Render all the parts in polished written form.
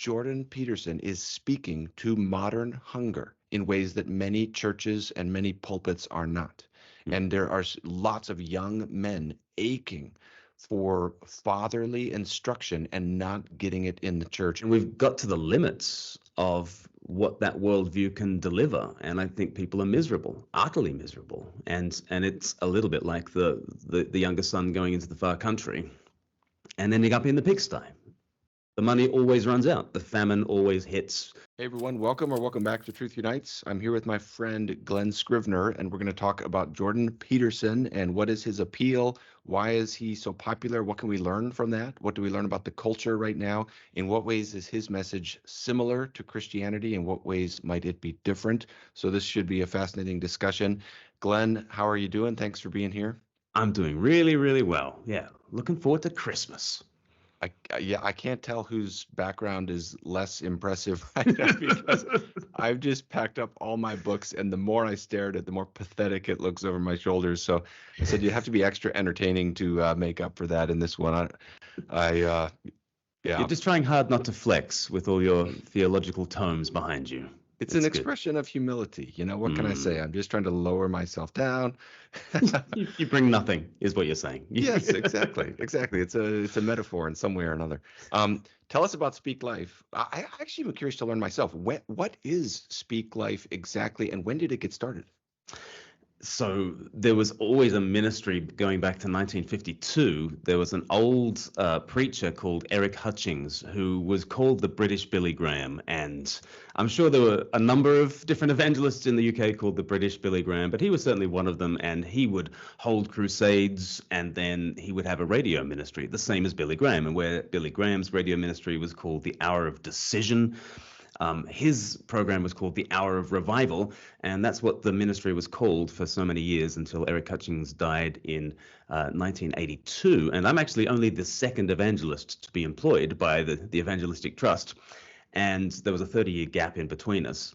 Jordan Peterson is speaking to modern hunger in ways that many churches and many pulpits are not. And there are lots of young men aching for fatherly instruction and not getting it in the church. And we've got to the limits of what that worldview can deliver, and I think people are miserable, utterly miserable. And it's a little bit like the younger son going into the far country and ending up in the pigsty. The money always runs out. The famine always hits. Hey everyone, welcome back to Truth Unites. I'm here with my friend Glen Scrivener, and we're going to talk about Jordan Peterson and what is his appeal? Why is he so popular? What can we learn from that? What do we learn about the culture right now? In what ways is his message similar to Christianity? In what ways might it be different? So this should be a fascinating discussion. Glen, how are you doing? Thanks for being here. I'm doing really, really well. Yeah, looking forward to Christmas. I can't tell whose background is less impressive right now because I've just packed up all my books, and the more I stare at it, the more pathetic it looks over my shoulders. So I said you have to be extra entertaining to make up for that in this one. Yeah. You're just trying hard not to flex with all your theological tomes behind you. It's an expression of humility. You know, what can I say? I'm just trying to lower myself down. You bring nothing, is what you're saying. Yes, exactly. It's a metaphor in some way or another. Tell us about Speak Life. I actually am curious to learn myself. What is Speak Life exactly, and when did it get started? So there was always a ministry going back to 1952. There was an old preacher called Eric Hutchings who was called the British Billy Graham. And I'm sure there were a number of different evangelists in the UK called the British Billy Graham, but he was certainly one of them. And he would hold crusades, and then he would have a radio ministry, the same as Billy Graham, and where Billy Graham's radio ministry was called the Hour of Decision. His program was called the Hour of Revival, and that's what the ministry was called for so many years until Eric Hutchings died in 1982. And I'm actually only the second evangelist to be employed by the Evangelistic Trust, and there was a 30-year gap in between us.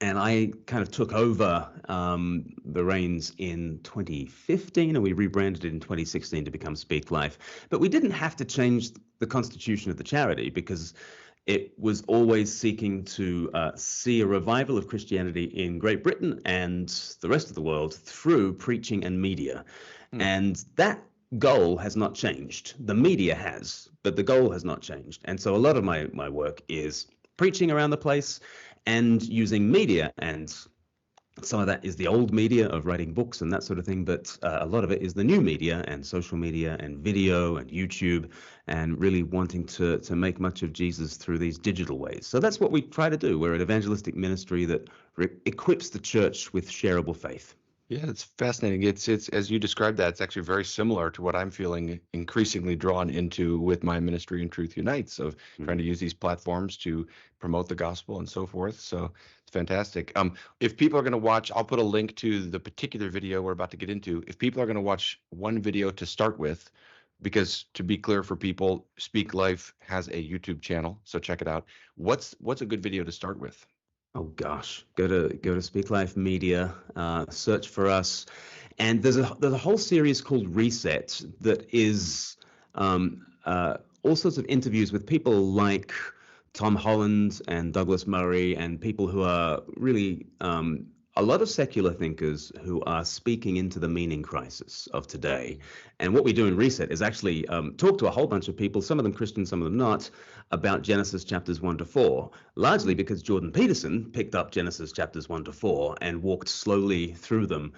And I kind of took over the reins in 2015, and we rebranded it in 2016 to become Speak Life. But we didn't have to change the constitution of the charity because it was always seeking to see a revival of Christianity in Great Britain and the rest of the world through preaching and media. And that goal has not changed. The media has, but the goal has not changed. And so a lot of my work is preaching around the place and using media, and some of that is the old media of writing books and that sort of thing, but a lot of it is the new media and social media and video and YouTube, and really wanting to make much of Jesus through these digital ways. So that's what we try to do. We're an evangelistic ministry that equips the church with shareable faith. Yeah, it's fascinating. It's as you described that, it's actually very similar to what I'm feeling increasingly drawn into with my ministry in Truth Unites, of trying to use these platforms to promote the gospel and so forth. So it's fantastic. If people are going to watch, I'll put a link to the particular video we're about to get into. If people are going to watch one video to start with, because to be clear for people, Speak Life has a YouTube channel, so check it out. What's a good video to start with? Oh gosh, go to Speak Life Media, search for us, and there's a whole series called Reset that is all sorts of interviews with people like Tom Holland and Douglas Murray, and people who are really a lot of secular thinkers who are speaking into the meaning crisis of today. And what we do in Reset is actually talk to a whole bunch of people, some of them Christian, some of them not, about Genesis chapters 1 to 4, largely because Jordan Peterson picked up Genesis chapters 1 to 4 and walked slowly through them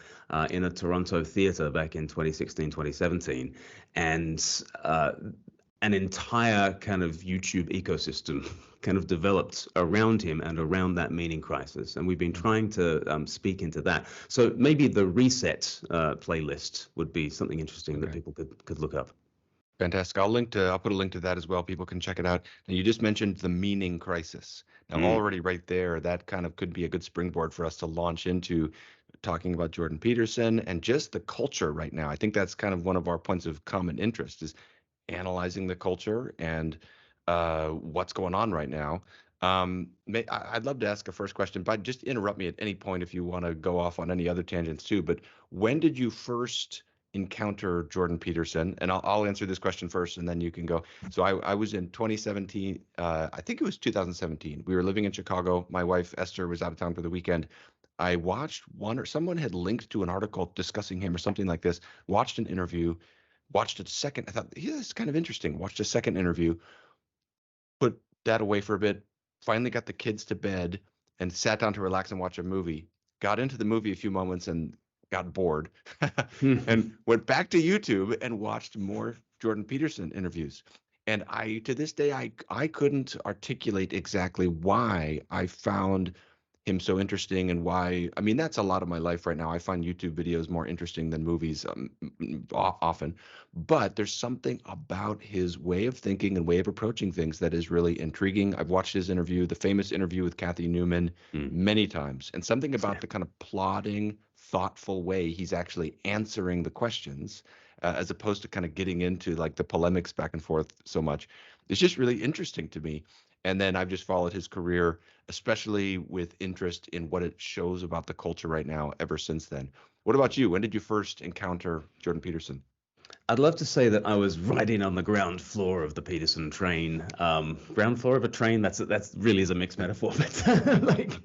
in a Toronto theater back in 2016, 2017. And an entire kind of YouTube ecosystem kind of developed around him and around that meaning crisis. And we've been trying to speak into that. So maybe the Reset playlist would be something interesting that people could look up. Fantastic. I'll put a link to that as well. People can check it out. And you just mentioned the meaning crisis. Now, already right there, that kind of could be a good springboard for us to launch into talking about Jordan Peterson and just the culture right now. I think that's kind of one of our points of common interest, is analyzing the culture and what's going on right now. I'd love to ask a first question, but just interrupt me at any point if you want to go off on any other tangents too. But when did you first encounter Jordan Peterson? And I'll answer this question first, and then you can go. So I was in 2017. I think it was 2017. We were living in Chicago. My wife Esther was out of town for the weekend. I watched someone had linked to an article discussing him or something like this. Watched an interview. Watched a second. I thought, yeah, this is kind of interesting. Watched a second interview. Put that away for a bit. Finally got the kids to bed and sat down to relax and watch a movie. Got into the movie a few moments and got bored and went back to YouTube and watched more Jordan Peterson interviews. And to this day, I couldn't articulate exactly why I found him so interesting and why. I mean, that's a lot of my life right now. I find YouTube videos more interesting than movies often, but there's something about his way of thinking and way of approaching things that is really intriguing. I've watched his interview, the famous interview with Kathy Newman, many times, and something about the kind of plodding, thoughtful way he's actually answering the questions, as opposed to kind of getting into like the polemics back and forth so much. It's just really interesting to me. And then I've just followed his career, especially with interest in what it shows about the culture right now ever since then. What about you? When did you first encounter Jordan Peterson? I'd love to say that I was riding on the ground floor of the Peterson train. Ground floor of a train, that's really is a mixed metaphor, but like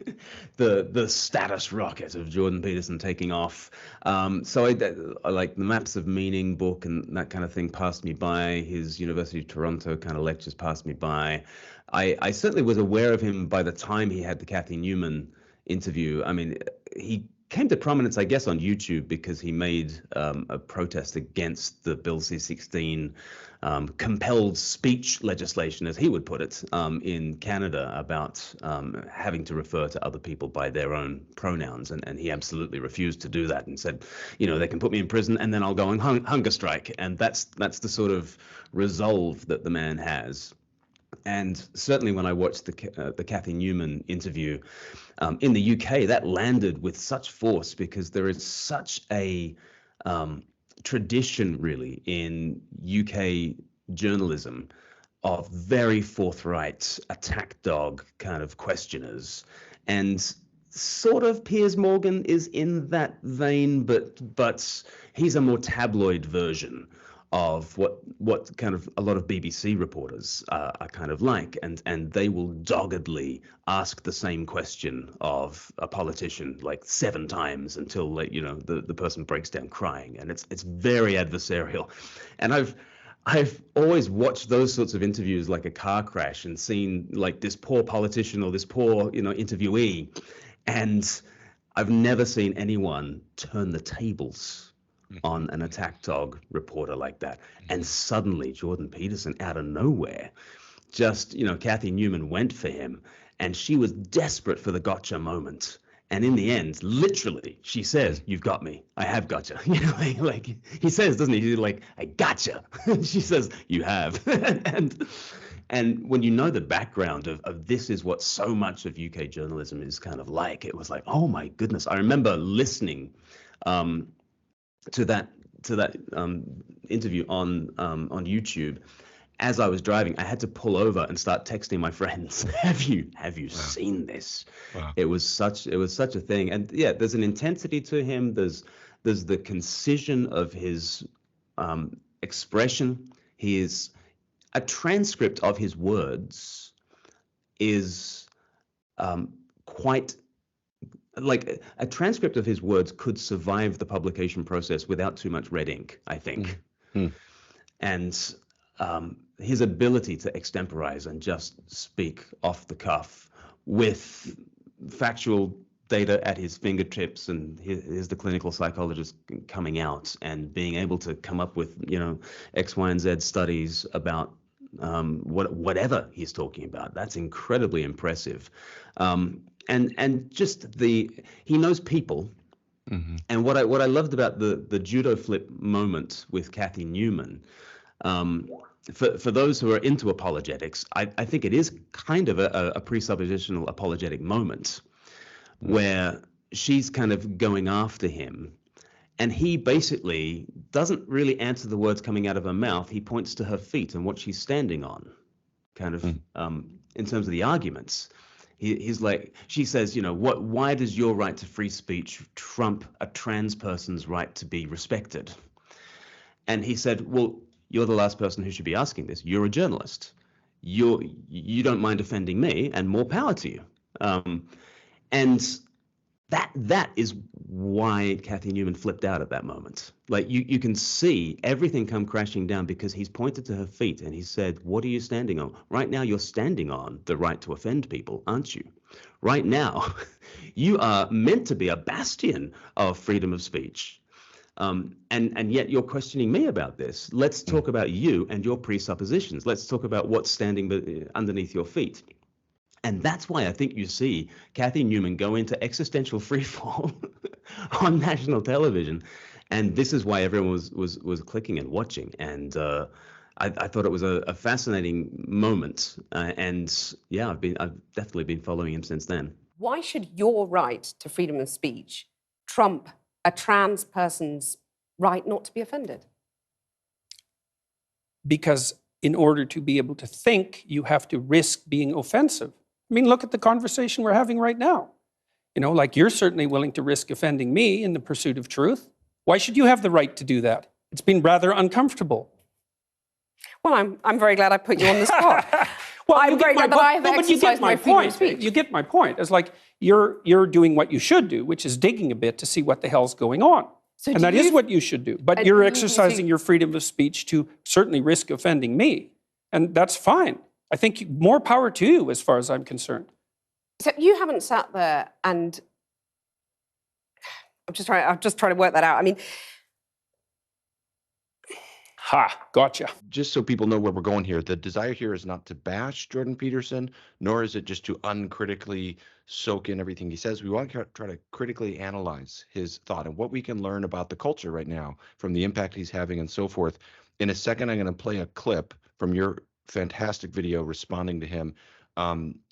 the status rocket of Jordan Peterson taking off. So I like the Maps of Meaning book and that kind of thing passed me by. His University of Toronto kind of lectures passed me by. I certainly was aware of him by the time he had the Kathy Newman interview. I mean, he came to prominence, I guess, on YouTube because he made a protest against the Bill C-16 compelled speech legislation, as he would put it, in Canada about having to refer to other people by their own pronouns. And he absolutely refused to do that and said, you know, they can put me in prison and then I'll go on hunger strike. And that's the sort of resolve that the man has. And certainly when I watched the Kathy Newman interview in the UK, that landed with such force because there is such a tradition really in UK journalism of very forthright attack dog kind of questioners. And sort of Piers Morgan is in that vein, but he's a more tabloid version of what kind of a lot of BBC reporters are kind of like, and they will doggedly ask the same question of a politician like 7 times until, like, you know, the person breaks down crying, and it's very adversarial. And I've always watched those sorts of interviews like a car crash and seen like this poor politician or this poor, you know, interviewee, and I've never seen anyone turn the tables on an attack dog reporter like that. And suddenly Jordan Peterson, out of nowhere, just, you know, Kathy Newman went for him and she was desperate for the gotcha moment. And in the end, literally, she says, "You've got me. I have gotcha." You know, like he says, doesn't he? He's like, "I gotcha." She says, "You have." And when you know the background of this is what so much of UK journalism is kind of like, it was like, oh my goodness. I remember listening to that interview on YouTube as I was driving. I had to pull over and start texting my friends. Have you seen this? Wow. It was such a thing. And yeah, there's an intensity to him. There's the concision of his expression. He is a transcript of his words is quite. Like a transcript of his words could survive the publication process without too much red ink, I think. And his ability to extemporize and just speak off the cuff with factual data at his fingertips, and here's the clinical psychologist coming out and being able to come up with, you know, X, Y, and Z studies about whatever he's talking about. That's incredibly impressive. And just he knows people. Mm-hmm. And what I loved about the judo flip moment with Kathy Newman, for those who are into apologetics, I think it is kind of a presuppositional apologetic moment where she's kind of going after him, and he basically doesn't really answer the words coming out of her mouth. He points to her feet and what she's standing on, kind of in terms of the arguments. He's like, she says, you know, why does your right to free speech trump a trans person's right to be respected? And he said, well, you're the last person who should be asking this. You're a journalist. You don't mind offending me, and more power to you. And that is why Kathy Newman flipped out at that moment. Like you can see everything come crashing down because he's pointed to her feet and he said, what are you standing on? Right now you're standing on the right to offend people, aren't you? Right now, you are meant to be a bastion of freedom of speech. And yet you're questioning me about this. Let's talk about you and your presuppositions. Let's talk about what's standing underneath your feet. And that's why I think you see Kathy Newman go into existential freefall on national television. And this is why everyone was clicking and watching. And I thought it was a fascinating moment. And yeah, I've definitely been following him since then. Why should your right to freedom of speech trump a trans person's right not to be offended? Because in order to be able to think, you have to risk being offensive. I mean, look at the conversation we're having right now. You know, like you're certainly willing to risk offending me in the pursuit of truth. Why should you have the right to do that? It's been rather uncomfortable. Well, I'm very glad I put you on the spot. Well, I'm very glad that I have exercised my freedom of speech. You get my point. It's like you're doing what you should do, which is digging a bit to see what the hell's going on. So and that is what you should do. But you're exercising your freedom of speech to certainly risk offending me. And that's fine. I think more power to you as far as I'm concerned. So you haven't sat there and I'm just trying to work that out. I mean, gotcha. Just so people know where we're going here, the desire here is not to bash Jordan Peterson, nor is it just to uncritically soak in everything he says. We want to try to critically analyze his thought and what we can learn about the culture right now from the impact he's having and so forth. In a second, I'm going to play a clip from your fantastic video responding to him.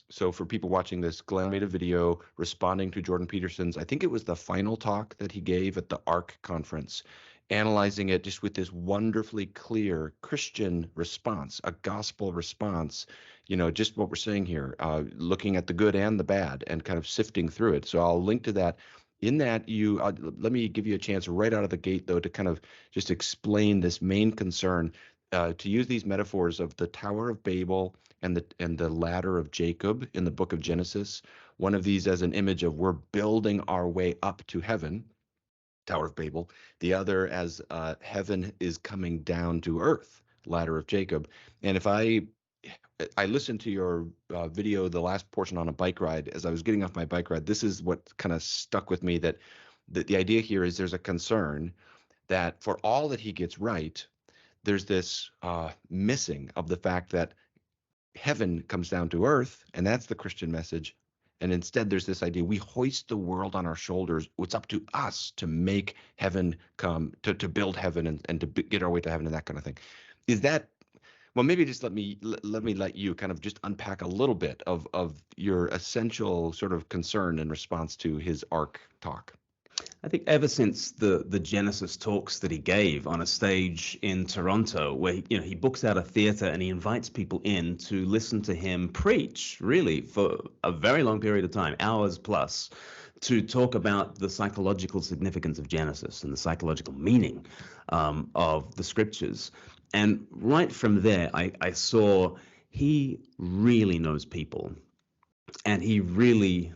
So for people watching this, Glen made a video responding to Jordan Peterson's, I think it was the final talk that he gave at the ARC conference, analyzing it just with this wonderfully clear Christian response, a gospel response, you know, just what we're saying here, looking at the good and the bad and kind of sifting through it. So I'll link to that. In that, let me give you a chance right out of the gate, though, to kind of just explain this main concern, to use these metaphors of the Tower of Babel and the ladder of Jacob in the book of Genesis. One of these as an image of we're building our way up to heaven, Tower of Babel. The other as heaven is coming down to earth, ladder of Jacob. And if I listened to your video, the last portion on a bike ride, as I was getting off my bike ride, this is what kind of stuck with me, that the idea here is there's a concern that for all that he gets right, there's this missing of the fact that heaven comes down to earth, and that's the Christian message. And instead, there's this idea we hoist the world on our shoulders. It's up to us to make heaven come, to build heaven and to get our way to heaven and that kind of thing. Is that, well, maybe just let me let you kind of just unpack a little bit of your essential sort of concern in response to his ARC talk. I think ever since the Genesis talks that he gave on a stage in Toronto, where he books out a theater and he invites people in to listen to him preach, really for a very long period of time, hours plus, to talk about the psychological significance of Genesis and the psychological meaning of the scriptures. And right from there, I saw he really knows people, and he really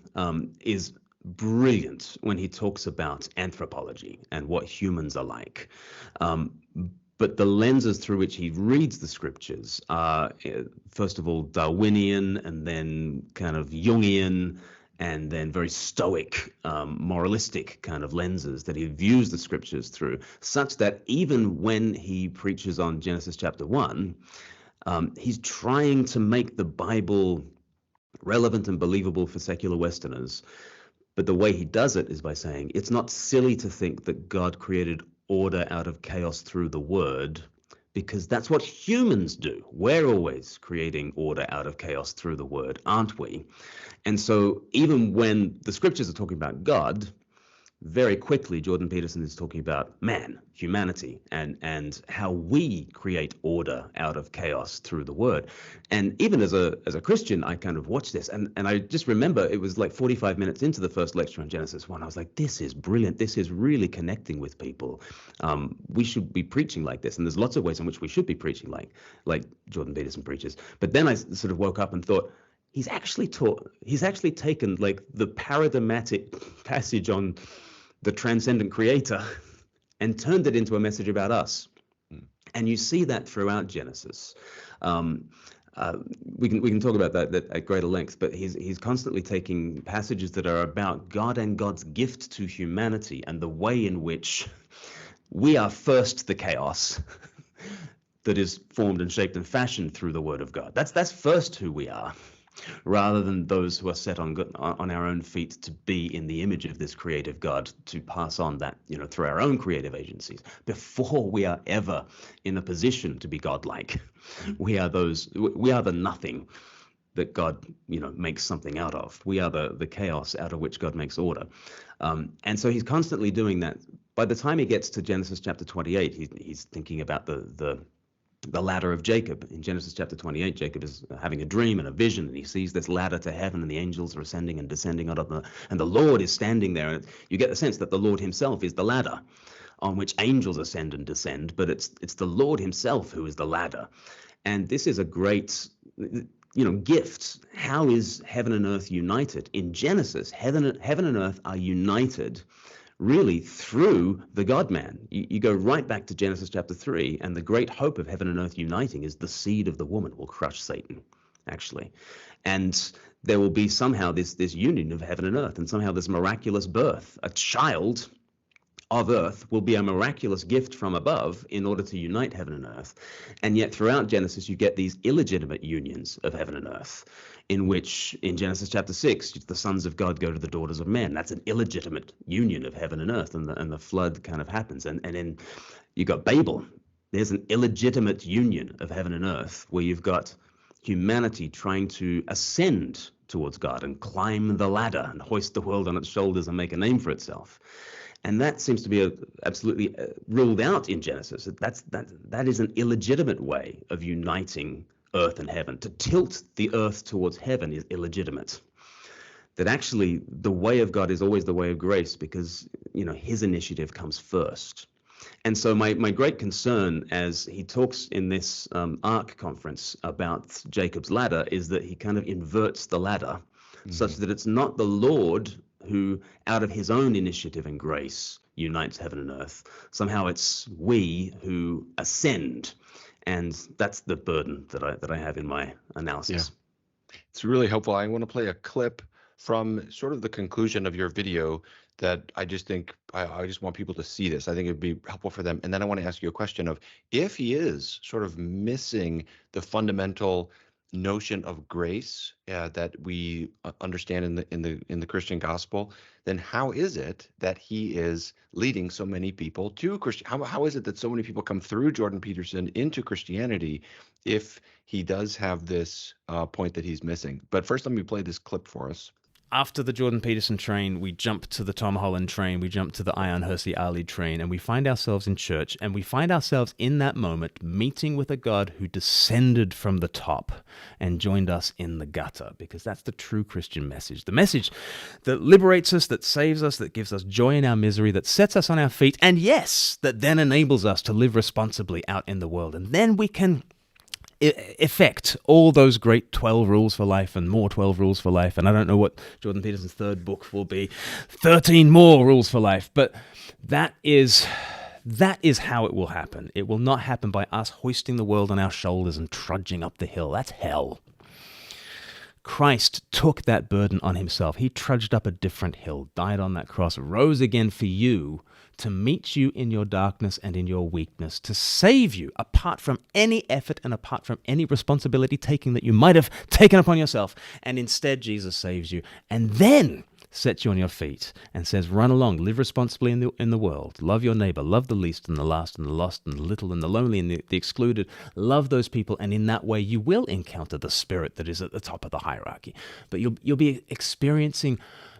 is brilliant when he talks about anthropology and what humans are like. But the lenses through which he reads the scriptures are, first of all, Darwinian, and then kind of Jungian, and then very stoic, moralistic kind of lenses that he views the scriptures through, such that even when he preaches on Genesis chapter 1, he's trying to make the Bible relevant and believable for secular Westerners. But the way he does it is by saying it's not silly to think that God created order out of chaos through the word, because that's what humans do. We're always creating order out of chaos through the word, aren't we? And so even when the scriptures are talking about God, very quickly, Jordan Peterson is talking about man, humanity, and how we create order out of chaos through the word. And even as a Christian, I kind of watched this, and I just remember it was like 45 minutes into the first lecture on Genesis 1. I was like, this is brilliant. This is really connecting with people. We should be preaching like this, and there's lots of ways in which we should be preaching like Jordan Peterson preaches. But then I sort of woke up and thought, he's actually taken like the paradigmatic passage on the transcendent creator and turned it into a message about us. And you see that throughout Genesis. We can talk about that at greater length, but he's constantly taking passages that are about God and God's gift to humanity and the way in which we are first the chaos that is formed and shaped and fashioned through the word of God. That's first who we are, rather than those who are set on our own feet to be in the image of this creative God, to pass on that, through our own creative agencies. Before we are ever in a position to be godlike, we are the nothing that God, makes something out of. We are the chaos out of which God makes order. And so he's constantly doing that. By the time he gets to Genesis chapter 28, he's thinking about the ladder of Jacob. In Genesis chapter 28, Jacob is having a dream and a vision, and he sees this ladder to heaven, and the angels are ascending and descending out of them, and the Lord is standing there. And you get the sense that the Lord himself is the ladder on which angels ascend and descend, but it's the Lord himself who is the ladder. And this is a great gift. How is heaven and earth united? In Genesis, heaven and earth are united really through the God-man. You go right back to Genesis chapter 3, and the great hope of heaven and earth uniting is the seed of the woman will crush Satan, actually. And there will be somehow this union of heaven and earth, and somehow this miraculous birth. A child of earth will be a miraculous gift from above in order to unite heaven and earth. And yet throughout Genesis, you get these illegitimate unions of heaven and earth, in which in Genesis chapter 6, the sons of God go to the daughters of men. That's an illegitimate union of heaven and earth, and the flood kind of happens. And then you got Babel. There's an illegitimate union of heaven and earth, where you've got humanity trying to ascend towards God and climb the ladder and hoist the world on its shoulders and make a name for itself. And that seems to be absolutely ruled out in Genesis. That is an illegitimate way of uniting earth and heaven. To tilt the earth towards heaven is illegitimate. That actually the way of God is always the way of grace, because his initiative comes first. And so my great concern as he talks in this Ark conference about Jacob's ladder is that he kind of inverts the ladder, such that it's not the Lord who, out of his own initiative and grace, unites heaven and earth. Somehow it's we who ascend, and that's the burden that I have in my analysis. Yeah. It's really helpful. I want to play a clip from sort of the conclusion of your video that I just think, I just want people to see this. I think it'd be helpful for them. And then I want to ask you a question of, if he is sort of missing the fundamental notion of grace that we understand in the Christian gospel, then how is it that he is leading so many people to Christian? How is it that so many people come through Jordan Peterson into Christianity if he does have this point that he's missing? But first, let me play this clip for us. After the Jordan Peterson train, we jump to the Tom Holland train, we jump to the Ian Hersey Ali train, and we find ourselves in church, and we find ourselves in that moment meeting with a God who descended from the top and joined us in the gutter, because that's the true Christian message. The message that liberates us, that saves us, that gives us joy in our misery, that sets us on our feet, and yes, that then enables us to live responsibly out in the world. And then we can effect all those great 12 rules for life and more 12 rules for life. And I don't know what Jordan Peterson's third book will be, 13 more rules for life. But that is how it will happen. It will not happen by us hoisting the world on our shoulders and trudging up the hill. That's hell. Christ took that burden on himself. He trudged up a different hill, died on that cross, rose again for you, to meet you in your darkness and in your weakness, to save you apart from any effort and apart from any responsibility taking that you might have taken upon yourself. And instead, Jesus saves you and then sets you on your feet and says, run along, live responsibly in the world, love your neighbor, love the least and the last and the lost and the little and the lonely and the excluded, love those people, and in that way you will encounter the spirit that is at the top of the hierarchy. But you'll be experiencing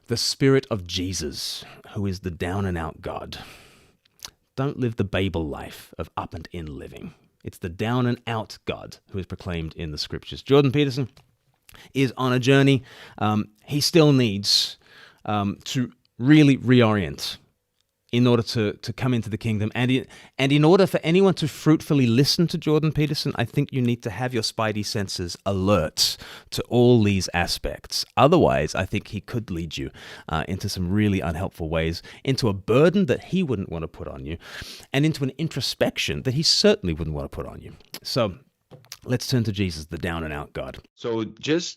the Spirit of Jesus, who is the down-and-out God. Don't live the Babel life of up and in living. It's the down-and-out God who is proclaimed in the Scriptures. Jordan Peterson is on a journey. He still needs to really reorient in order to come into the kingdom. And in order for anyone to fruitfully listen to Jordan Peterson, I think you need to have your spidey senses alert to all these aspects. Otherwise, I think he could lead you into some really unhelpful ways, into a burden that he wouldn't want to put on you, and into an introspection that he certainly wouldn't want to put on you. So let's turn to Jesus, the down-and-out God. So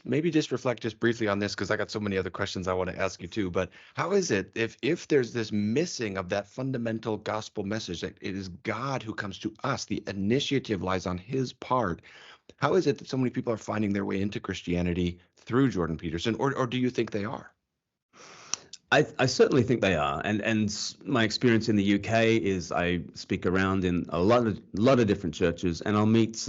maybe reflect just briefly on this, because I got so many other questions I want to ask you too. But how is it if there's this missing of that fundamental gospel message, that it is God who comes to us, the initiative lies on his part, how is it that so many people are finding their way into Christianity through Jordan Peterson, or do you think they are? I certainly think they are, and my experience in the UK is I speak around in a lot of different churches, and I'll meet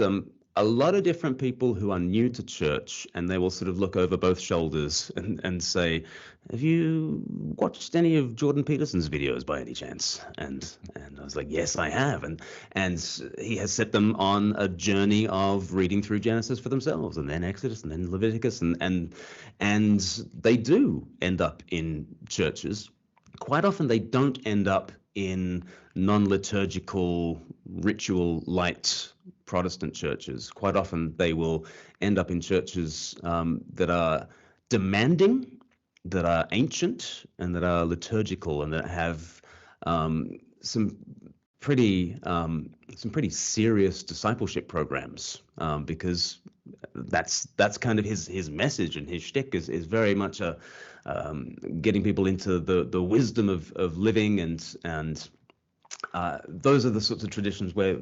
a lot of different people who are new to church, and they will sort of look over both shoulders and say, have you watched any of Jordan Peterson's videos by any chance? And I was like, yes, I have. And he has set them on a journey of reading through Genesis for themselves, and then Exodus, and then Leviticus, and they do end up in churches. Quite often they don't end up in non-liturgical, ritual light Protestant churches. Quite often they will end up in churches that are demanding, that are ancient, and that are liturgical, and that have some pretty serious discipleship programs, because that's kind of his message, and his shtick is very much a getting people into the wisdom of living, and those are the sorts of traditions where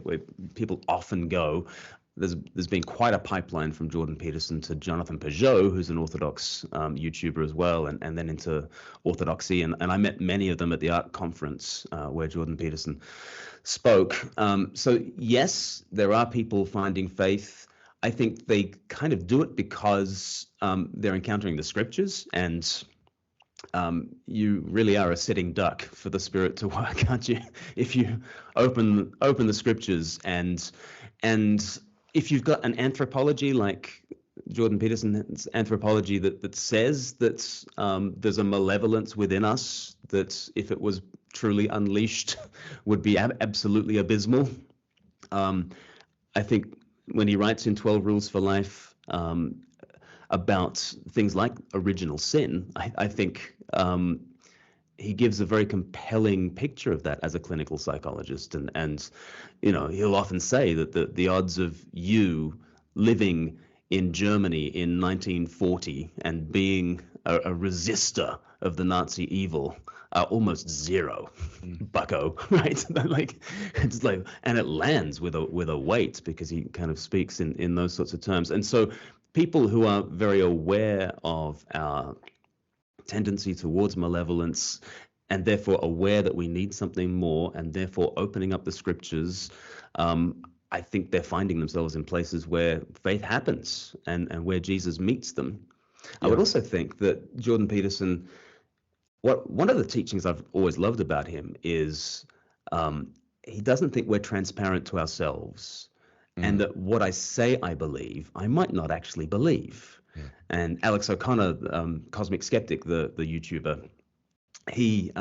people often go. There's been quite a pipeline from Jordan Peterson to Jonathan Peugeot, who's an Orthodox YouTuber as well, and then into Orthodoxy. And I met many of them at the Art Conference where Jordan Peterson spoke. So yes, there are people finding faith. I think they kind of do it because they're encountering the Scriptures, and you really are a sitting duck for the Spirit to work, aren't you? If you open the Scriptures, and if you've got an anthropology like Jordan Peterson's anthropology that says that there's a malevolence within us that, if it was truly unleashed, would be absolutely abysmal. I think when he writes in 12 Rules for Life about things like original sin, I think he gives a very compelling picture of that as a clinical psychologist, and he'll often say that the odds of you living in Germany in 1940 and being a resistor of the Nazi evil are almost zero, bucko, right? And it lands with a weight, because he kind of speaks in those sorts of terms. And so people who are very aware of our tendency towards malevolence, and therefore aware that we need something more, and therefore opening up the Scriptures, I think they're finding themselves in places where faith happens and where Jesus meets them. Yeah. I would also think that Jordan Peterson, one of the teachings I've always loved about him is he doesn't think we're transparent to ourselves, and that what I say I believe, I might not actually believe. Yeah. And Alex O'Connor, Cosmic Skeptic, the YouTuber, he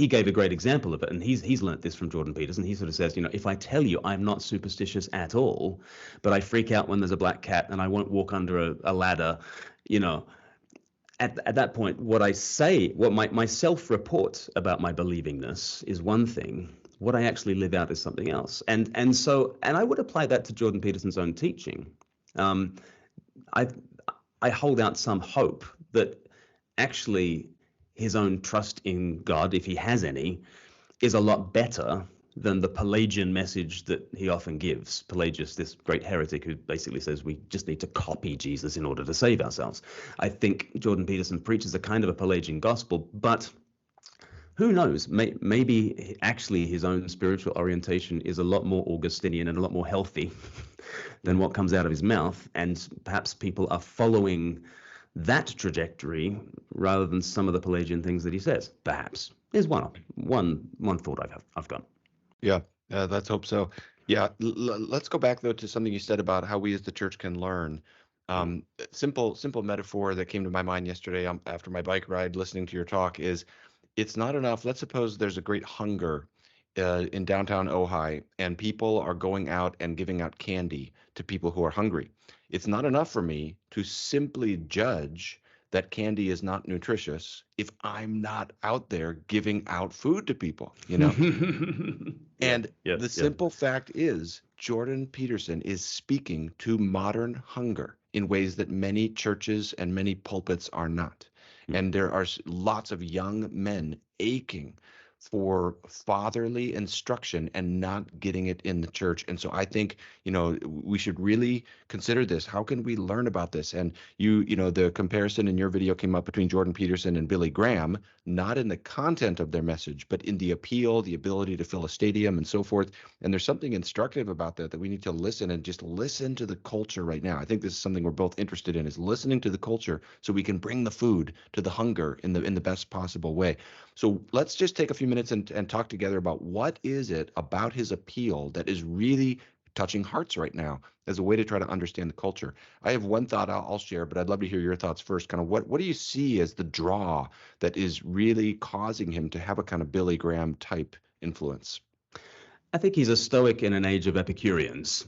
gave a great example of it, and he's learnt this from Jordan Peterson. He sort of says, if I tell you I'm not superstitious at all, but I freak out when there's a black cat and I won't walk under a ladder, at that point, what I say, what my self-report about my believingness is one thing. What I actually live out is something else. And I would apply that to Jordan Peterson's own teaching. I hold out some hope that actually his own trust in God, if he has any, is a lot better than the Pelagian message that he often gives. Pelagius, this great heretic who basically says we just need to copy Jesus in order to save ourselves. I think Jordan Peterson preaches a kind of a Pelagian gospel, but who knows? Maybe actually his own spiritual orientation is a lot more Augustinian and a lot more healthy than what comes out of his mouth, and perhaps people are following that trajectory rather than some of the Pelagian things that he says, perhaps, is one thought I've got. Yeah, let's hope so. Yeah, let's go back though to something you said about how we as the church can learn. Simple metaphor that came to my mind yesterday after my bike ride, listening to your talk, is it's not enough. Let's suppose there's a great hunger in downtown Ojai, and people are going out and giving out candy to people who are hungry. It's not enough for me to simply judge that candy is not nutritious if I'm not out there giving out food to people, you know? And the simple fact is, Jordan Peterson is speaking to modern hunger in ways that many churches and many pulpits are not. And there are lots of young men aching for fatherly instruction and not getting it in the church. And so I think, we should really consider this. How can we learn about this? And the comparison in your video came up between Jordan Peterson and Billy Graham, not in the content of their message, but in the appeal, the ability to fill a stadium and so forth. And there's something instructive about that we need to listen and just listen to the culture right now. I think this is something we're both interested in, is listening to the culture so we can bring the food to the hunger in the best possible way. So let's just take a few minutes and talk together about what is it about his appeal that is really touching hearts right now as a way to try to understand the culture. I have one thought I'll share, but I'd love to hear your thoughts first. Kind of what do you see as the draw that is really causing him to have a kind of Billy Graham type influence? I think he's a Stoic in an age of Epicureans.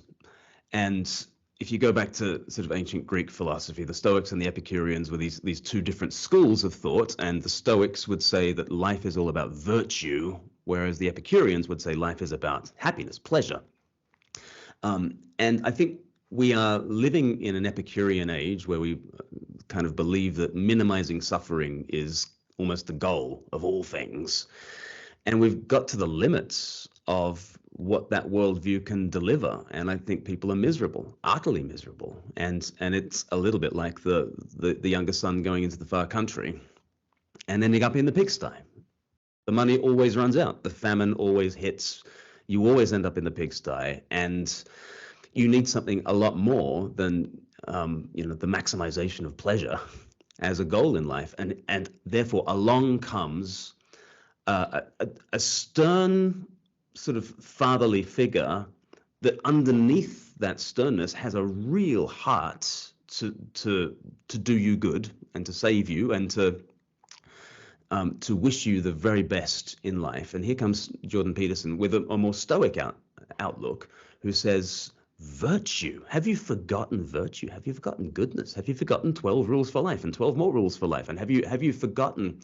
And if you go back to sort of ancient Greek philosophy, the Stoics and the Epicureans were these two different schools of thought, and the Stoics would say that life is all about virtue, whereas the Epicureans would say life is about happiness, pleasure. And I think we are living in an Epicurean age where we kind of believe that minimizing suffering is almost the goal of all things. And we've got to the limits of what that worldview can deliver. And I think people are miserable, utterly miserable. And it's a little bit like the younger son going into the far country and ending up in the pigsty. The money always runs out. The famine always hits. You always end up in the pigsty. And you need something a lot more than, the maximization of pleasure as a goal in life. And therefore along comes a stern sort of fatherly figure that underneath that sternness has a real heart to do you good and to save you and to wish you the very best in life. And here comes Jordan Peterson with a more Stoic outlook, who says, virtue. Have you forgotten virtue? Have you forgotten goodness? Have you forgotten 12 rules for life and 12 more rules for life? And have you forgotten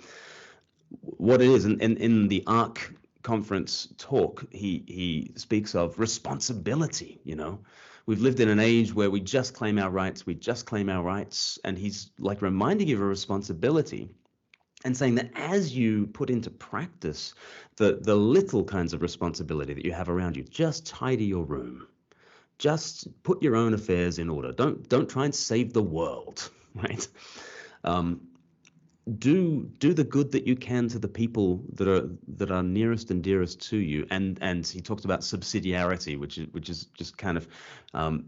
what it is? And in the ARC conference talk, he speaks of responsibility. We've lived in an age where we just claim our rights, and he's like reminding you of a responsibility and saying that as you put into practice the little kinds of responsibility that you have around you, just tidy your room, just put your own affairs in order, don't try and save the world, right? Do the good that you can to the people that are nearest and dearest to you, and he talks about subsidiarity, which is just kind of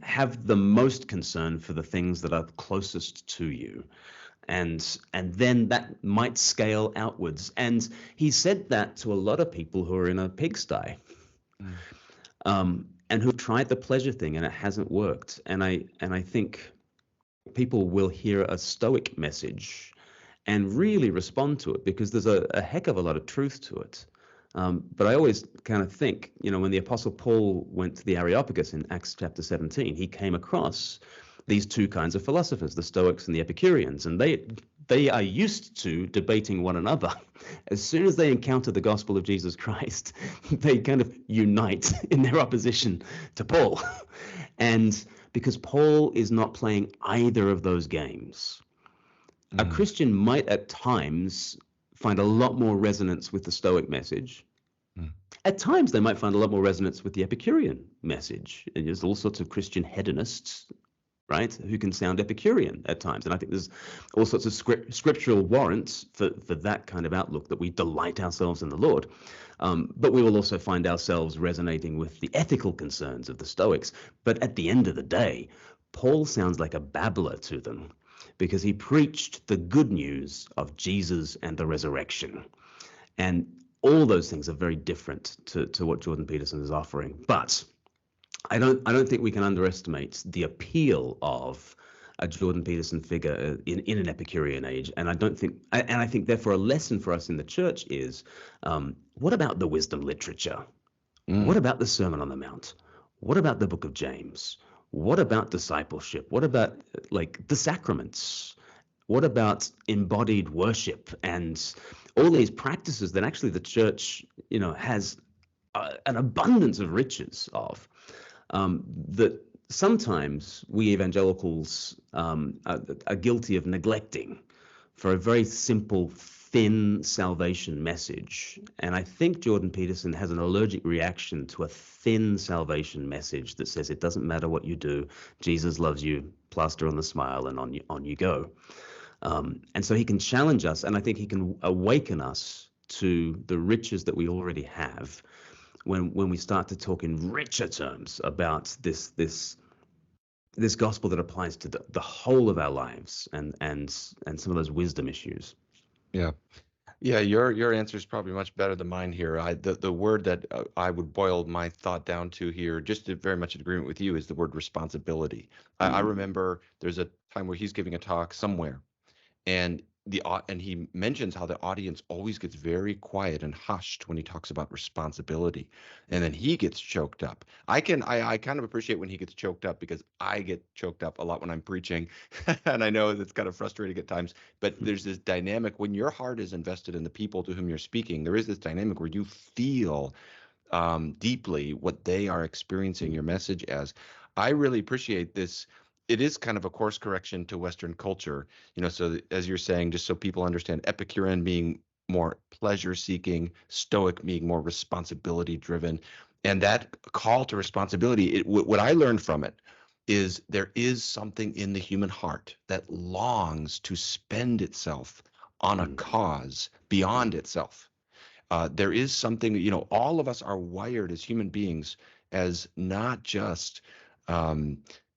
have the most concern for the things that are closest to you, and then that might scale outwards. And he said that to a lot of people who are in a pigsty, and who've tried the pleasure thing and it hasn't worked. And I think people will hear a Stoic message and really respond to it, because there's a heck of a lot of truth to it. But I always kind of think, when the Apostle Paul went to the Areopagus in Acts chapter 17, he came across these two kinds of philosophers, the Stoics and the Epicureans, and they are used to debating one another. As soon as they encounter the gospel of Jesus Christ, they kind of unite in their opposition to Paul. And because Paul is not playing either of those games, a Christian might at times find a lot more resonance with the Stoic message. At times, they might find a lot more resonance with the Epicurean message. And there's all sorts of Christian hedonists, right, who can sound Epicurean at times. And I think there's all sorts of scriptural warrants for that kind of outlook, that we delight ourselves in the Lord. But we will also find ourselves resonating with the ethical concerns of the Stoics. But at the end of the day, Paul sounds like a babbler to them, because he preached the good news of Jesus and the resurrection. And all those things are very different to what Jordan Peterson is offering. But I don't think we can underestimate the appeal of a Jordan Peterson figure in an Epicurean age. And I think therefore a lesson for us in the church is, what about the wisdom literature? What about the Sermon on the Mount? What about the book of James? What about discipleship? What about like the sacraments? What about embodied worship and all these practices that actually the church, has an abundance of riches of, that sometimes we evangelicals are guilty of neglecting for a very simple, thin salvation message. And I think Jordan Peterson has an allergic reaction to a thin salvation message that says it doesn't matter what you do, Jesus loves you, plaster on the smile, and on you go. And so he can challenge us, and I think he can awaken us to the riches that we already have when we start to talk in richer terms about this gospel that applies to the whole of our lives and some of those wisdom issues. Yeah. Your answer is probably much better than mine here. The word that I would boil my thought down to here, just very much in agreement with you, is the word responsibility. I remember there's a time where he's giving a talk somewhere, and he mentions how the audience always gets very quiet and hushed when he talks about responsibility, and then he gets choked up. I kind of appreciate when he gets choked up, because I get choked up a lot when I'm preaching, and I know that's kind of frustrating at times. But there's this dynamic when your heart is invested in the people to whom you're speaking. There is this dynamic where you feel deeply what they are experiencing your message as. I really appreciate this. It is kind of a course correction to Western culture, so as you're saying, just so people understand, Epicurean being more pleasure seeking, Stoic being more responsibility driven. And that call to responsibility, what I learned from it is there is something in the human heart that longs to spend itself on a cause beyond itself. There is something, all of us are wired as human beings as not just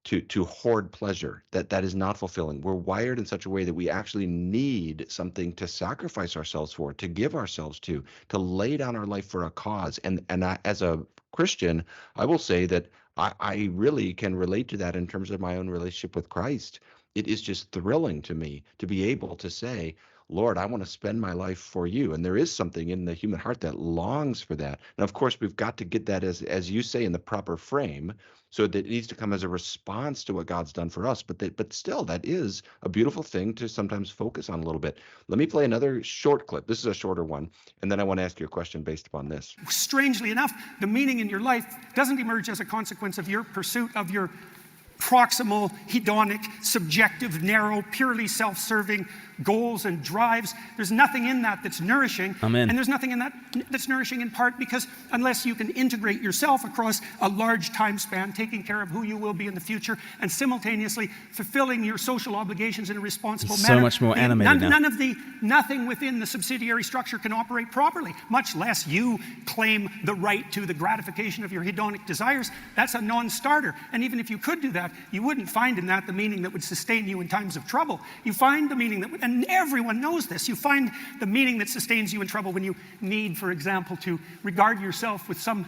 to hoard pleasure. That is not fulfilling. We're wired in such a way that we actually need something to sacrifice ourselves for, to give ourselves to lay down our life for a cause. And as a Christian, I will say that I really can relate to that in terms of my own relationship with Christ. It is just thrilling to me to be able to say, Lord, I want to spend my life for you. And there is something in the human heart that longs for that. And of course, we've got to get that, as you say, in the proper frame, so that it needs to come as a response to what God's done for us. But still, that is a beautiful thing to sometimes focus on a little bit. Let me play another short clip. This is a shorter one. And then I want to ask you a question based upon this. Strangely enough, the meaning in your life doesn't emerge as a consequence of your pursuit of your proximal, hedonic, subjective, narrow, purely self-serving goals and drives. There's nothing in that that's nourishing. Amen. And there's nothing in that that's nourishing in part because unless you can integrate yourself across a large time span, taking care of who you will be in the future and simultaneously fulfilling your social obligations in a responsible manner. So much more animated now. Nothing within the subsidiary structure can operate properly, much less you claim the right to the gratification of your hedonic desires. That's a non-starter. And even if you could do that, you wouldn't find in that the meaning that would sustain you in times of trouble. You find the meaning that would, and everyone knows this, you find the meaning that sustains you in trouble when you need, for example, to regard yourself with some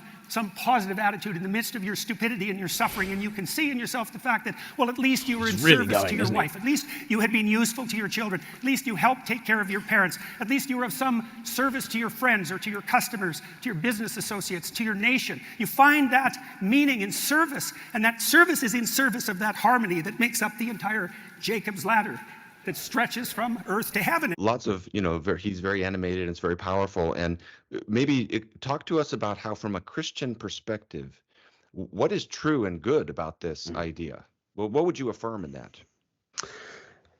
positive attitude in the midst of your stupidity and your suffering, and you can see in yourself the fact that, well, at least you were in service to your wife, at least you had been useful to your children, at least you helped take care of your parents, at least you were of some service to your friends or to your customers, to your business associates, to your nation. You find that meaning in service, and that service is in service of that harmony that makes up the entire Jacob's ladder that stretches from earth to heaven. Lots of, he's very animated and it's very powerful. And maybe talk to us about how, from a Christian perspective, what is true and good about this idea? Well, what would you affirm in that?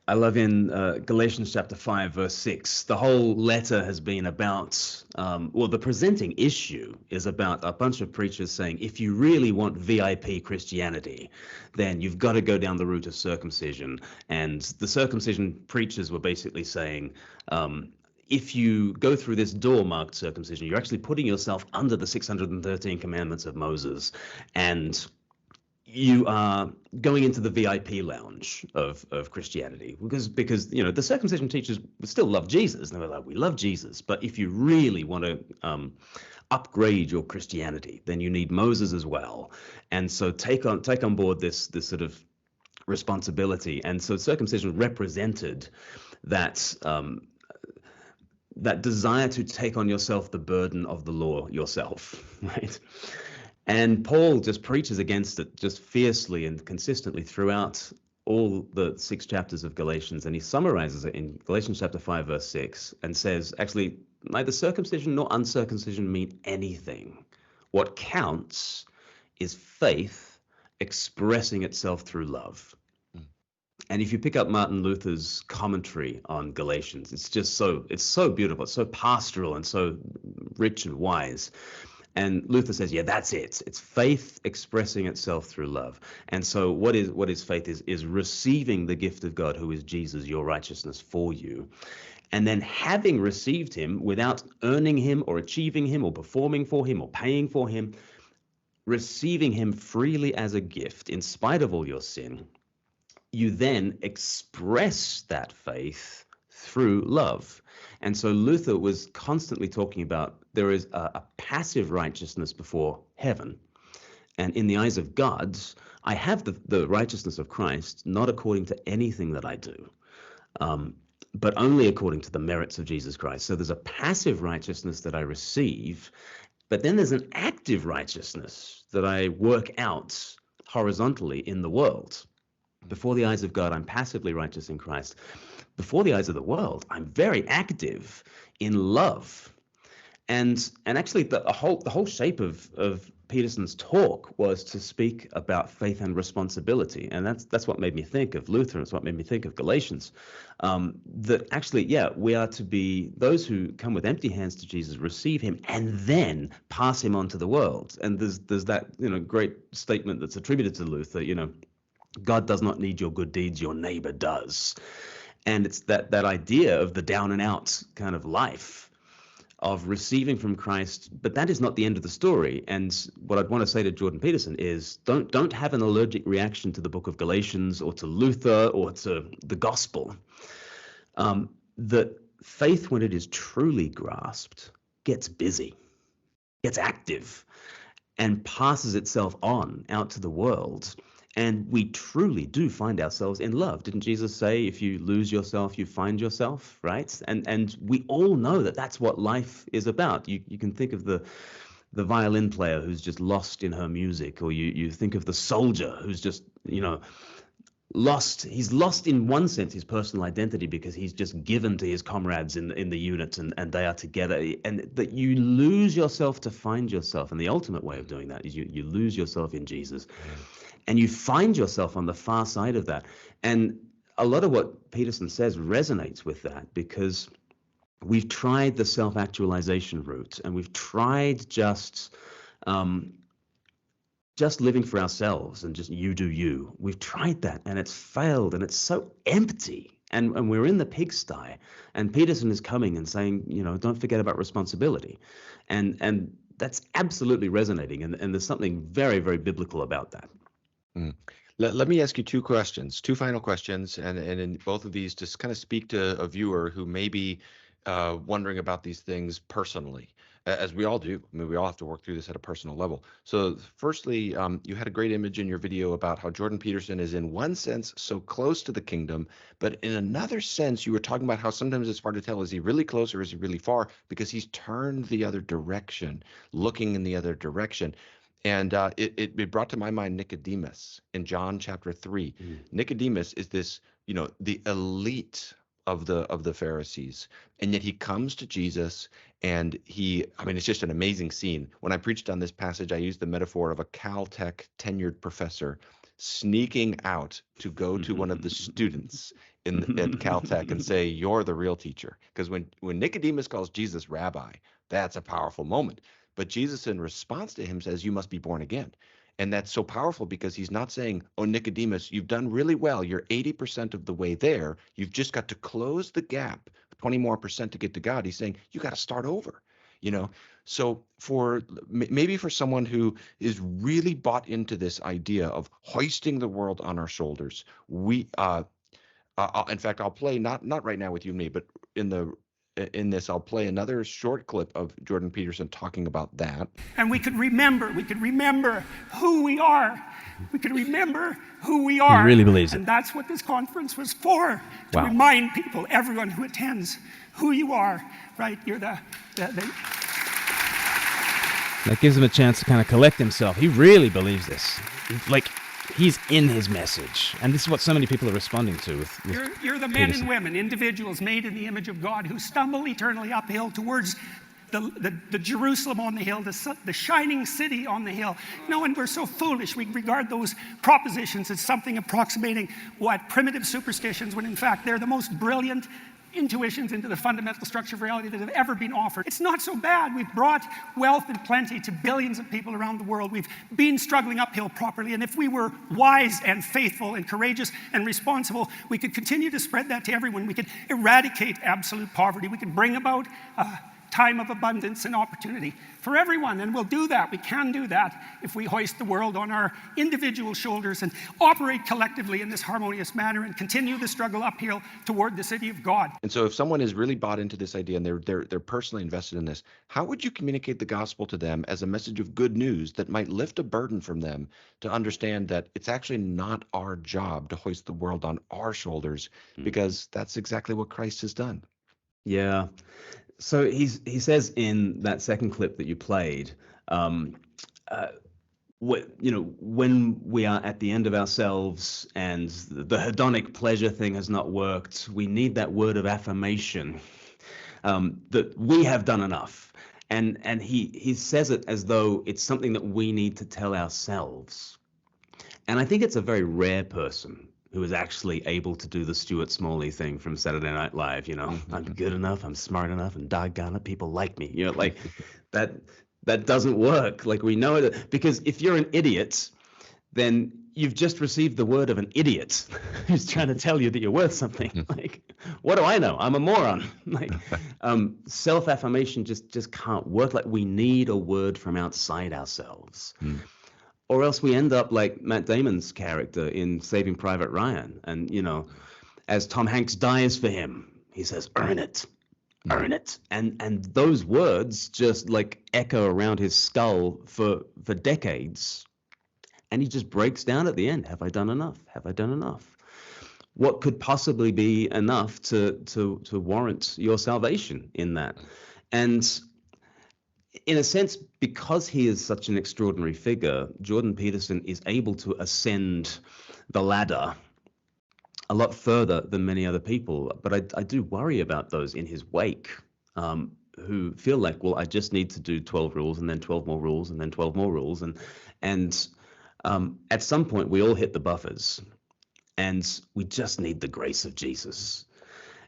I love in Galatians chapter 5, verse 6, the whole letter has been about, the presenting issue is about a bunch of preachers saying, if you really want VIP Christianity, then you've got to go down the route of circumcision. And the circumcision preachers were basically saying, if you go through this door marked circumcision, you're actually putting yourself under the 613 commandments of Moses. And you are going into the VIP lounge of Christianity because you know the circumcision teachers still love Jesus. And they were like, we love Jesus, but if you really want to upgrade your Christianity, then you need Moses as well. And so take on board this sort of responsibility. And so circumcision represented that that desire to take on yourself the burden of the law yourself, right? And Paul just preaches against it just fiercely and consistently throughout all the 6 chapters of Galatians. And he summarizes it in Galatians chapter 5, verse 6, and says, actually, neither circumcision nor uncircumcision mean anything. What counts is faith expressing itself through love. And if you pick up Martin Luther's commentary on Galatians, it's so beautiful, it's so pastoral and so rich and wise. And Luther says, yeah, that's it. It's faith expressing itself through love. And so what is faith is receiving the gift of God, who is Jesus, your righteousness for you. And then having received him without earning him or achieving him or performing for him or paying for him, receiving him freely as a gift in spite of all your sin, you then express that faith through love. And so Luther was constantly talking about there is a passive righteousness before heaven. And in the eyes of God, I have the righteousness of Christ, not according to anything that I do, but only according to the merits of Jesus Christ. So there's a passive righteousness that I receive, but then there's an active righteousness that I work out horizontally in the world. Before the eyes of God, I'm passively righteous in Christ. Before the eyes of the world, I'm very active in love. And actually the whole shape of Peterson's talk was to speak about faith and responsibility. And that's what made me think of Luther. It's what made me think of Galatians. That actually, yeah, we are to be those who come with empty hands to Jesus, receive him, and then pass him on to the world. And there's that, you know, great statement that's attributed to Luther, you know, God does not need your good deeds, your neighbor does. And it's that idea of the down and out kind of life of receiving from Christ, but that is not the end of the story. And what I'd want to say to Jordan Peterson is don't have an allergic reaction to the book of Galatians or to Luther or to the gospel. That faith, when it is truly grasped, gets busy, gets active, and passes itself on out to the world. And we truly do find ourselves in love. Didn't Jesus say, if you lose yourself, you find yourself, right? And we all know that that's what life is about. You can think of the violin player who's just lost in her music, or you think of the soldier who's just, you know, lost. He's lost in one sense his personal identity because he's just given to his comrades in the unit and they are together. And that you lose yourself to find yourself. And the ultimate way of doing that is you lose yourself in Jesus. And you find yourself on the far side of that. And a lot of what Peterson says resonates with that, because we've tried the self-actualization route, and we've tried just living for ourselves and just you do you. We've tried that and it's failed, and it's so empty. And we're in the pigsty. And Peterson is coming and saying, you know, don't forget about responsibility. And that's absolutely resonating. And there's something very, very biblical about that. Let me ask you two final questions, and in both of these, just kind of speak to a viewer who may be wondering about these things personally, as we all do. I mean, we all have to work through this at a personal level. So firstly, you had a great image in your video about how Jordan Peterson is in one sense so close to the kingdom, but in another sense, you were talking about how sometimes it's hard to tell, is he really close or is he really far? Because he's turned the other direction, looking in the other direction. And it brought to my mind Nicodemus in John chapter 3. Nicodemus is this, you know, the elite of the Pharisees, and yet he comes to Jesus, and it's just an amazing scene. When I preached on this passage, I used the metaphor of a Caltech tenured professor sneaking out to go to one of the students at Caltech and say, "You're the real teacher." Because when Nicodemus calls Jesus rabbi, that's a powerful moment. But Jesus, in response to him, says, "You must be born again." And that's so powerful because he's not saying, "Oh, Nicodemus, you've done really well. You're 80% of the way there. You've just got to close the gap, 20% more to get to God." He's saying, you got to start over. So maybe for someone who is really bought into this idea of hoisting the world on our shoulders, in fact, I'll play not right now with you and me, but in this, I'll play another short clip of Jordan Peterson talking about that. And we could remember who we are. We could remember who we are. He really believes it. And that's what this conference was for, to Wow. remind people, everyone who attends, who you are, right? You're the That gives him a chance to kind of collect himself. He really believes this. Like, he's in his message. And this is what so many people are responding to with You're the men Peterson. and women, individuals made in the image of God who stumble eternally uphill towards the Jerusalem on the hill, the shining city on the hill. And we're so foolish. We regard those propositions as something approximating primitive superstitions, when in fact they're the most brilliant intuitions into the fundamental structure of reality that have ever been offered. It's not so bad. We've brought wealth and plenty to billions of people around the world. We've been struggling uphill properly, and if we were wise and faithful and courageous and responsible, we could continue to spread that to everyone. We could eradicate absolute poverty. We could bring about time of abundance and opportunity for everyone, and we'll do that. We can do that if we hoist the world on our individual shoulders and operate collectively in this harmonious manner and continue the struggle uphill toward the city of God. And so if someone is really bought into this idea and they're personally invested in this, how would you communicate the gospel to them as a message of good news that might lift a burden from them to understand that it's actually not our job to hoist the world on our shoulders, because that's exactly what Christ has done? Yeah. So he says in that second clip that you played, when we are at the end of ourselves and the hedonic pleasure thing has not worked, we need that word of affirmation that we have done enough. And he says it as though it's something that we need to tell ourselves. And I think it's a very rare person who is actually able to do the Stuart Smalley thing from Saturday Night Live. I'm good enough, I'm smart enough, and doggone it, people like me. Like that doesn't work. Like, we know it, because if you're an idiot, then you've just received the word of an idiot who's trying to tell you that you're worth something. Like, what do I know? I'm a moron. Like, self-affirmation just can't work. Like, we need a word from outside ourselves. Or else we end up like Matt Damon's character in Saving Private Ryan. And, as Tom Hanks dies for him, he says, earn it, earn it. And those words just like echo around his skull for decades. And he just breaks down at the end. Have I done enough? Have I done enough? What could possibly be enough to warrant your salvation in that? And in a sense, because he is such an extraordinary figure, Jordan Peterson is able to ascend the ladder a lot further than many other people. But I do worry about those in his wake who feel like, well, I just need to do 12 rules and then 12 more rules and then 12 more rules. And at some point, we all hit the buffers and we just need the grace of Jesus.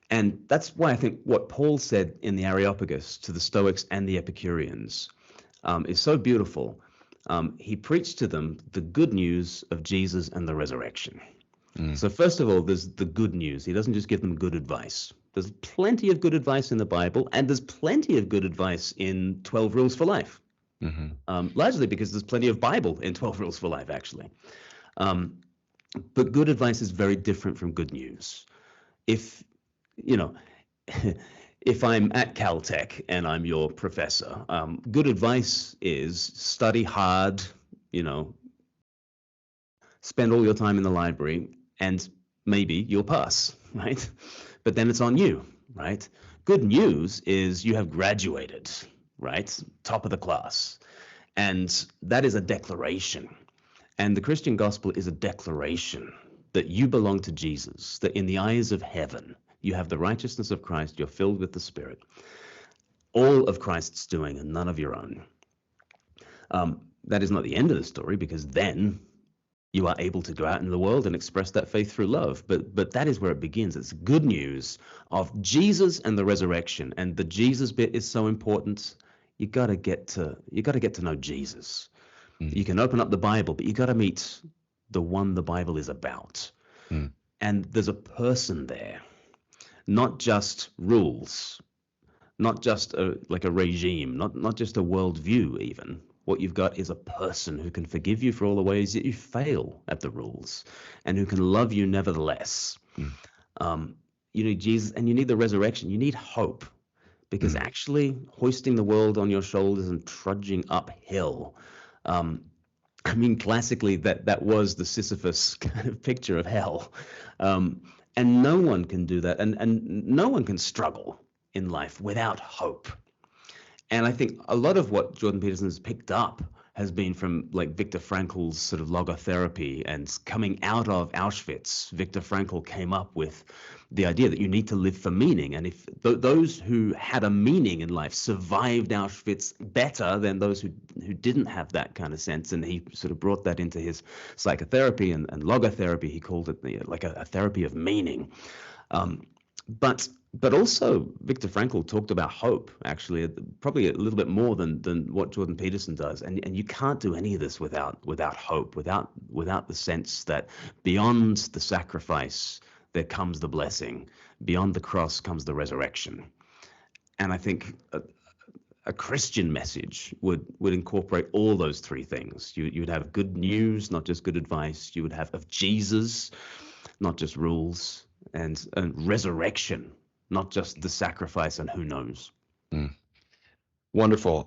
And that's why I think what Paul said in the Areopagus to the Stoics and the Epicureans is so beautiful. He preached to them the good news of Jesus and the resurrection. So first of all, there's the good news. He doesn't just give them good advice. There's plenty of good advice in the Bible, and there's plenty of good advice in 12 Rules for Life. Largely because there's plenty of Bible in 12 Rules for Life, actually. But good advice is very different from good news. If I'm at Caltech and I'm your professor, good advice is study hard, spend all your time in the library, and maybe you'll pass, right? But then it's on you, right? Good news is you have graduated, right? Top of the class. And that is a declaration. And the Christian gospel is a declaration that you belong to Jesus, that in the eyes of heaven, you have the righteousness of Christ, you're filled with the Spirit. All of Christ's doing and none of your own. That is not the end of the story, because then you are able to go out in the world and express that faith through love. But that is where it begins. It's good news of Jesus and the resurrection. And the Jesus bit is so important. You got to get to know Jesus. You can open up the Bible, but you got to meet the one the Bible is about. And there's a person there, not just rules, not just like a regime, not just a worldview even. What you've got is a person who can forgive you for all the ways that you fail at the rules and who can love you nevertheless. You need Jesus, and you need the resurrection. You need hope, because actually hoisting the world on your shoulders and trudging uphill, I mean, classically, that was the Sisyphus kind of picture of hell. And no one can do that, and no one can struggle in life without hope. And I think a lot of what Jordan Peterson has picked up has been from like Viktor Frankl's sort of logotherapy, and coming out of Auschwitz, Viktor Frankl came up with the idea that you need to live for meaning. And if those who had a meaning in life survived Auschwitz better than those who didn't have that kind of sense, and he sort of brought that into his psychotherapy and logotherapy. He called it like a therapy of meaning. But also Viktor Frankl talked about hope, actually, probably a little bit more than what Jordan Peterson does. And you can't do any of this without hope, without the sense that beyond the sacrifice there comes the blessing, beyond the cross comes the resurrection. And I think a Christian message would incorporate all those three things. You would have good news, not just good advice. You would have of Jesus, not just rules, and resurrection, not just the sacrifice and who knows. Wonderful.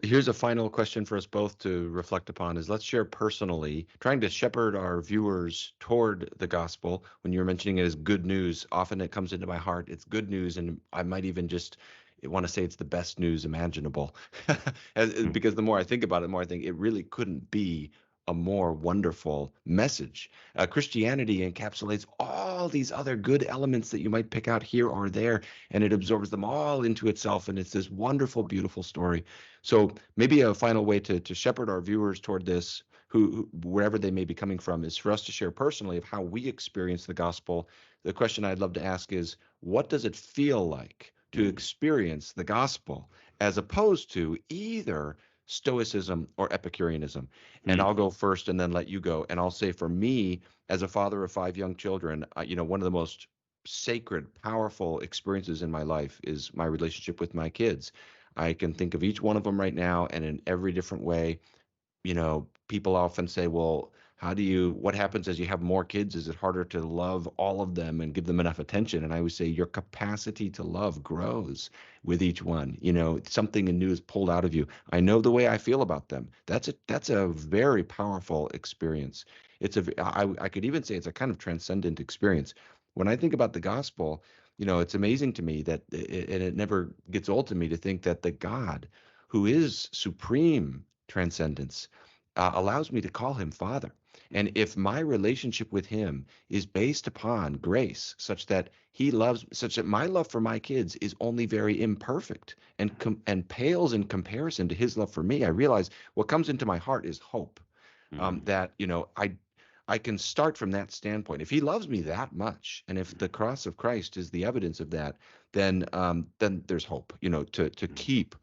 Here's a final question for us both to reflect upon is let's share personally, trying to shepherd our viewers toward the gospel. When you're mentioning it as good news, often it comes into my heart, it's good news, and I might even just want to say it's the best news imaginable. Because the more I think about it, the more I think it really couldn't be a more wonderful message. Christianity encapsulates all these other good elements that you might pick out here or there, and it absorbs them all into itself, and it's this wonderful, beautiful story. So maybe a final way to shepherd our viewers toward this, who wherever they may be coming from, is for us to share personally of how we experience the gospel. The question I'd love to ask is, what does it feel like to experience the gospel as opposed to either Stoicism or Epicureanism? And I'll go first and then let you go. And I'll say, for me, as a father of 5 young children, one of the most sacred, powerful experiences in my life is my relationship with my kids. I can think of each one of them right now, and in every different way. People often say, well, what happens as you have more kids? Is it harder to love all of them and give them enough attention? And I would say your capacity to love grows with each one. Something new is pulled out of you. I know the way I feel about them. That's a very powerful experience. I could even say it's a kind of transcendent experience. When I think about the gospel, it's amazing to me that, and it never gets old to me to think that the God who is supreme transcendence allows me to call him Father. And if my relationship with him is based upon grace, such that my love for my kids is only very imperfect and pales in comparison to his love for me, I realize what comes into my heart is hope. That I can start from that standpoint. If he loves me that much, and if the cross of Christ is the evidence of that, then there's hope. To keep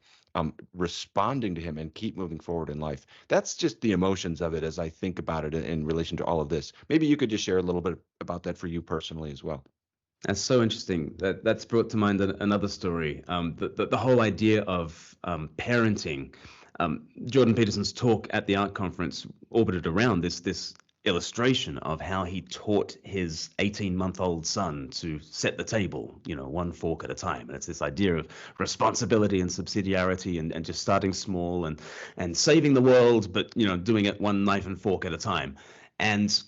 responding to him and keep moving forward in life. That's just the emotions of it as I think about it in relation to all of this. Maybe you could just share a little bit about that for you personally as well. That's so interesting. That's brought to mind another story. The whole idea of parenting. Jordan Peterson's talk at the art conference orbited around this illustration of how he taught his 18-month-old son to set the table, one fork at a time. And it's this idea of responsibility and subsidiarity and just starting small and saving the world, but doing it one knife and fork at a time. And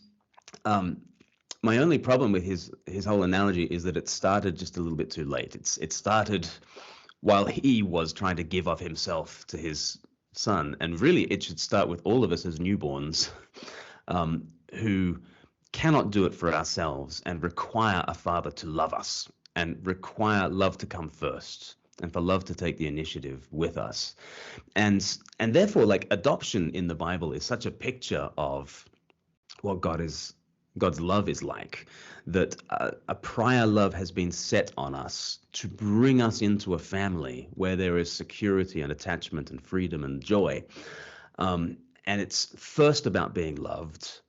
my only problem with his whole analogy is that it started just a little bit too late. It started while he was trying to give of himself to his son. And really, it should start with all of us as newborns, who cannot do it for ourselves and require a father to love us and require love to come first and for love to take the initiative with us. And therefore, like, adoption in the Bible is such a picture of what God's love is like, that a prior love has been set on us to bring us into a family where there is security and attachment and freedom and joy. And it's first about being loved,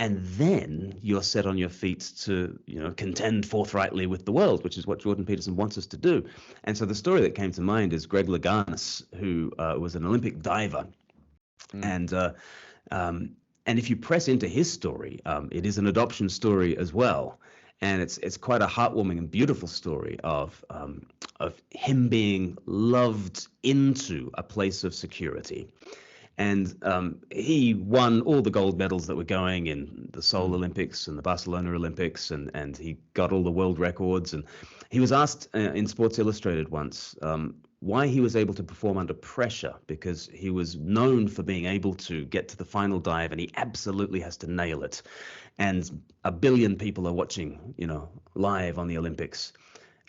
And then you're set on your feet to, contend forthrightly with the world, which is what Jordan Peterson wants us to do. And so the story that came to mind is Greg Louganis, who was an Olympic diver. And if you press into his story, it is an adoption story as well. And it's quite a heartwarming and beautiful story of him being loved into a place of security. And he won all the gold medals that were going in the Seoul Olympics and the Barcelona Olympics, and he got all the world records. And he was asked in Sports Illustrated once why he was able to perform under pressure, because he was known for being able to get to the final dive, and he absolutely has to nail it. And 1 billion people are watching, live on the Olympics.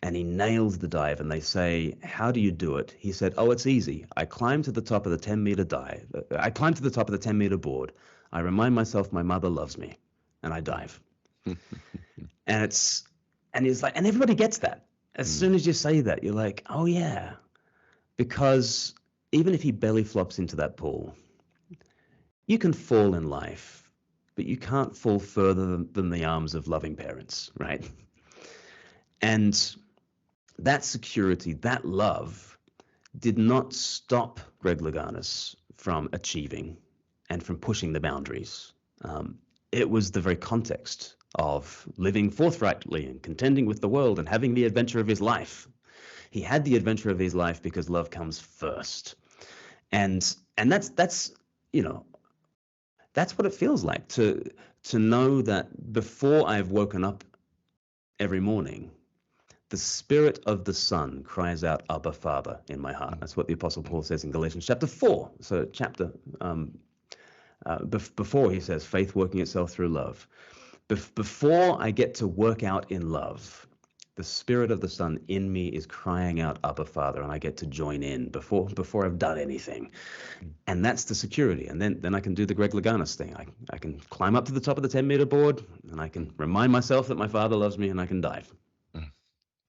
And he nails the dive, and they say, "How do you do it?" He said, "Oh, it's easy. I climb to the top of the 10-meter dive. I climb to the top of the 10-meter board. I remind myself my mother loves me, and I dive." And he's like, and everybody gets that. As soon as you say that, you're like, oh yeah, because even if he belly flops into that pool, you can fall in life, but you can't fall further than the arms of loving parents, right? And that security, that love, did not stop Greg Louganis from achieving and from pushing the boundaries. It was the very context of living forthrightly and contending with the world and having the adventure of his life. He had the adventure of his life because love comes first. And that's what it feels like to know that before I've woken up every morning, the Spirit of the Son cries out, "Abba, Father," in my heart. That's what the Apostle Paul says in Galatians chapter 4. So before he says, faith working itself through love. Before I get to work out in love, the Spirit of the Son in me is crying out, "Abba, Father," and I get to join in before I've done anything. And that's the security. And then I can do the Greg Louganis thing. I can climb up to the top of the 10-meter board, and I can remind myself that my Father loves me, and I can dive.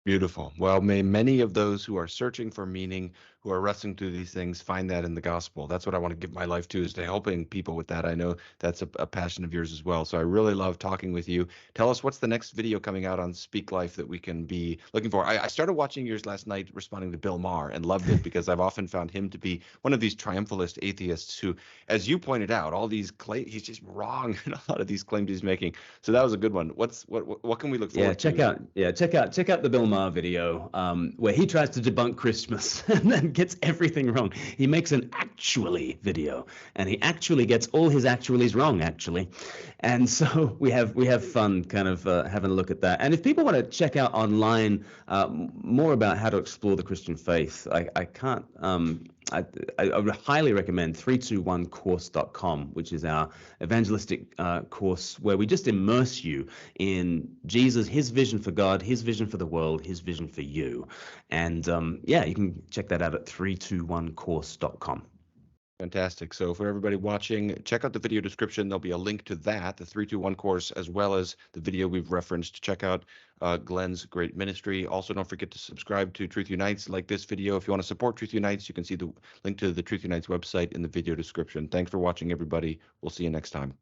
Beautiful. Well, may many of those who are searching for meaning, who are wrestling through these things, find that in the gospel. That's what I want to give my life to, is to helping people with that. I know that's a passion of yours as well. So I really love talking with you. Tell us, what's the next video coming out on Speak Life that we can be looking for? I started watching yours last night responding to Bill Maher, and loved it because I've often found him to be one of these triumphalist atheists who, as you pointed out, all these he's just wrong in a lot of these claims he's making. So that was a good one. What can we look forward to? Check out the Bill Maher video where he tries to debunk Christmas and then gets everything wrong. He makes an actually video, and he actually gets all his actuallys wrong, actually. And so we have fun kind of having a look at that. And if people want to check out online more about how to explore the Christian faith, I would highly recommend 321course.com, which is our evangelistic course where we just immerse you in Jesus, his vision for God, his vision for the world, his vision for you. And you can check that out at 321course.com. Fantastic. So for everybody watching, check out the video description. There'll be a link to that, the 321 course, as well as the video we've referenced. Check out Glen's great ministry. Also, don't forget to subscribe to Truth Unites, like this video. If you want to support Truth Unites, you can see the link to the Truth Unites website in the video description. Thanks for watching, everybody. We'll see you next time.